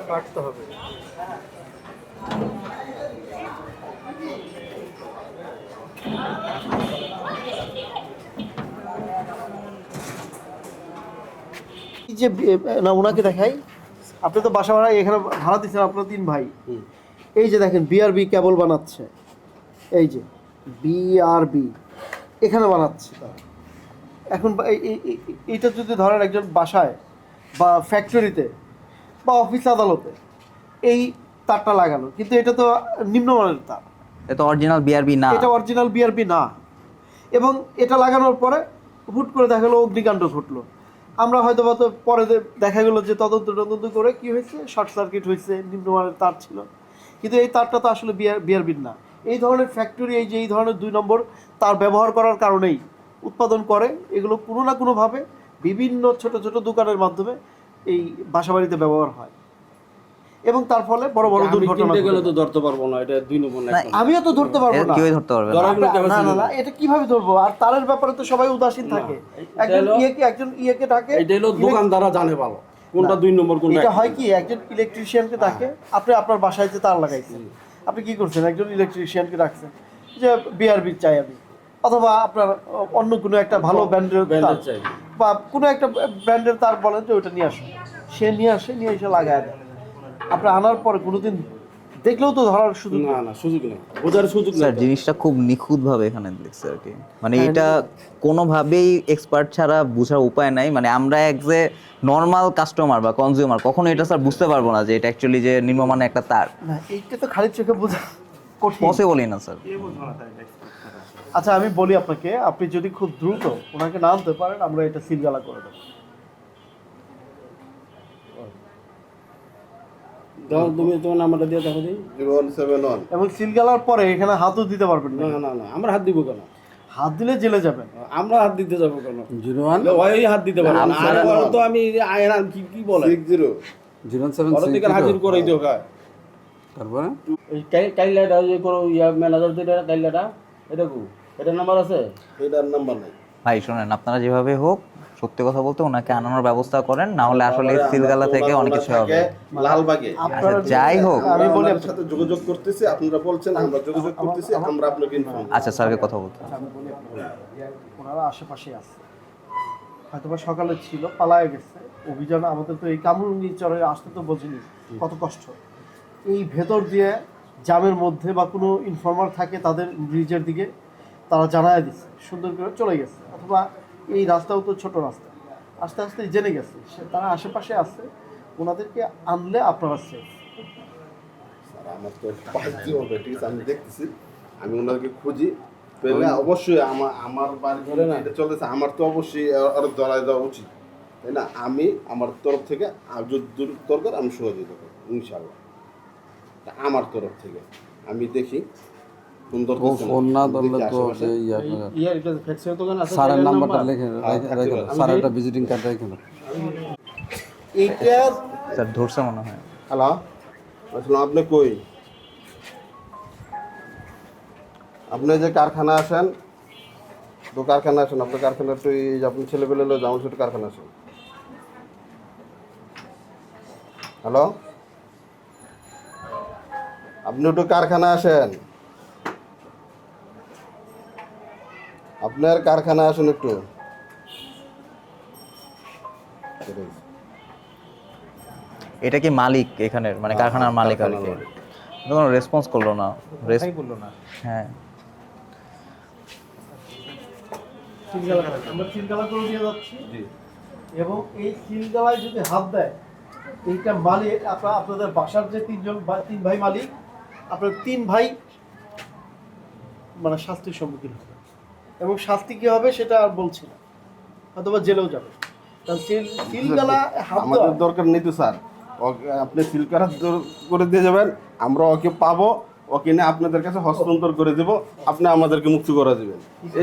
কাটতে হবে। এই যে না ওনাকে দেখাই, আপনি তো বাসা ভাড়া এখানে ভাড়া দিচ্ছেন, আপনার 3 ভাই। এই যে দেখেন বিআরবি কেবল বানাচ্ছে, এই যে বিআরবি এখানে বানাচ্ছে তারা। এখন এইটা যদি ধরেন একজন বাসায় বা ফ্যাক্টরিতে বা অফিস আদালতে এই তারটা লাগানো, কিন্তু এটা তো নিম্নমানের তার, এটা অরিজিনাল বিআরবি না, এটা অরিজিনাল বিআরবি না। এবং এটা লাগানোর পরে হুট করে দেখা গেলো অগ্নিকাণ্ড ঘটলো, আমরা হয়তো বা তো পরে দেখা গেলো যে তদন্ত করে কি হয়েছে, শর্ট সার্কিট হয়েছে, নিম্নমানের তার ছিল। কিন্তু এই তারটা তো আসলে বিআরবির না। এই ধরনের ফ্যাক্টরি এই ধরনের 2 নম্বর তার ব্যবহার করার কারণেই উৎপাদন করে, এগুলো কোনো না কোনোভাবে বিভিন্ন ছোট ছোট দোকানের মাধ্যমে এই বাসাবাড়িতে ব্যবহার হয়, এবং তার ফলে বড় বড় দুর্ঘটনা গেলে তো ধরতে পারবো না, এটা 2 নম্বর না। আমিও তো ধরতে পারবো না, কেউই ধরতে পারবে না না। না না, এটা কিভাবে ধরবো? আর তারের ব্যাপারে তো সবাই উদাসীন থাকে, একজন ইয়েকে ডাকে, এটা হলো দোকানদাররা জানে ভালো কোনটা 2 নম্বর কোনটা। এটা হয় কি, একজন ইলেকট্রিশিয়ানকে ডাকে, আপনি আপনার বাসায় যে তার লাগাইছেন, আপনি কি করছেন, একজন ইলেকট্রিশিয়ানকে ডাকছেন যে বিআরবি চাই আমি, অথবা আপনার অন্য কোনো একটা ভালো ব্র্যান্ডের চাই বা কোনো একটা ব্র্যান্ডের তার বলেন যে ওইটা নিয়ে আসুন, সে নিয়ে এসে লাগায় দেয়। আপনি আনার পরে কোনোদিন দেখলেও তো ধরার সুযোগ না সুযোগ নেই, বোঝার সুযোগ নেই। স্যার জিনিসটা খুব নিখুঁতভাবে এখানে দেখছে আর কি, মানে এটা কোনোভাবেই এক্সপার্ট ছাড়া বোঝার উপায় নাই। মানে আমরা যে নর্মাল কাস্টমার বা কনজিউমার কখনো এটা স্যার বুঝতে পারবো না যে এটা অ্যাকচুয়ালি যে নিম্নমানের একটা তার। না, এইটা তো খালি চোখে বোঝা কঠিন, পসিবলই না স্যার। আচ্ছা আমি বলি আপনাকে, আপনি যদি খুব দ্রুত ওনাকে না আনতে পারেন, আমরা এটা সিলগালা করে দেবো। দাও তুমি তোমার নাম্বারটা দিয়ে দেখো দিই। 0171 এবং সিলগালার পরে এখানে হাতও দিতে পারবেন না। না আমরা হাত দিব কেন? হাত দিলে জেলে যাবেন। আমরা হাত দিতে যাবো কেন? 01 ওই হাত দিতে পারবে না। আর বলো তো আমি আয়না কি বলে 60 ওর থেকে হাজির করে দিও কা। তারপরে এই কাইলাটা যে করো ইয়া ম্যানেজার যেটা কাইলাটা, এটা কো এটা নাম্বার আছে? এটার নাম্বার নাই ভাই শোনেন, আপনারা যেভাবে হোক সত্যি কথা বলতে ওনাকে আনানোর ব্যবস্থা করেন, না হলে আসলে সিলগালা থেকে অনেক কিছু হবে। লালবাগে আচ্ছা যাই হোক, আমি বলি আপনার সাথে যোগাযোগ করতেছি, আপনারা বলছেন আমরা যোগাযোগ করতেছি, আমরা আপনাকে ইনফর্ম। আচ্ছা স্যারকে কথা বলতে। আমি বলি আপনাকে, ওনারা আশেপাশে আছে, হয়তোবা সকালে ছিল পালায় গেছে অভিযান। আমাদের তো এই কামরুঙ্গি চরে আসতে তো বোঝেনি কত কষ্ট, এই ভেতর দিয়ে জামের মধ্যে বা কোনো ইনফর্মার থাকে তাদের ব্রিজের দিকে, তারা জানায় দিচ্ছে, সুন্দর করে চলে গেছে। অথবা এই রাস্তাও তো ছোট রাস্তা, আস্তে আস্তে জেনে গেছে তারা আশেপাশে আছে, ওনাদেরকে আনলে আপনারা সেফ। স্যার আমার তো পাঁচটি হবে, ঠিক আছে, আমি দেখতেছি, আমি ওনাকে খুঁজি পেলে অবশ্যই আমার বাড়ি ধরে না এটা চলতেছে, আমার তো অবশ্যই আর ধরায় দেওয়া উচিত, তাই না? আমি আমার তরফ থেকে যদি দরকার আমি সহযোগিতা করবো ইনশাআল্লাহ, আমার তরফ থেকে। আমি দেখি ফোন না ধরলে তো ইয়ার এটা ফ্যাক্সের দোকান আছে, স্যারের নাম্বারটা লিখে রেখে স্যারের একটা ভিজিটিং কার্ড রেখে দাও। এইটা স্যার ধরছে মনে হয়। হ্যালো, আসলে আপনি কই? আপনি যে কারখানা আসেন, তো কারখানা আসেন, আপনার কারখানা তো এই যে আপনি ছেলেপেলে লো যেমন ছোটো কারখানা আসেন। হ্যালো, আপনি একটু কারখানা আসেন, আপনার কারখানা আসুন একটু। এটা কি মালিক এখানের, মানে কারখানার মালিক আর কি? কোনো রেসপন্স করলো না, বললো না। হ্যাঁ আমরা সিলগালা করে দিয়ে যাচ্ছি, এবং এই সিলগালায় যদি হাত দেয়, এইটা মালিক আপনাদের বাসার যে 3 ভাই মালিক, আপনার 3 ভাই মানে শাস্তির সম্মুখীন হবে। এবং শাস্তি কি হবে সেটা আর বলছি না, অথবা জেলেও যাবে। কারণ সিলগালা হাত আমাদের দরকার নেই তো স্যার, ওকে আপনি সিলকারা করে দিয়ে যাবেন, আমরা ওকে পাবো, ওকে নিয়ে আপনাদের কাছে হস্তান্তর করে দেবো, আপনি আমাদেরকে মুক্তি করে দেবেন। এই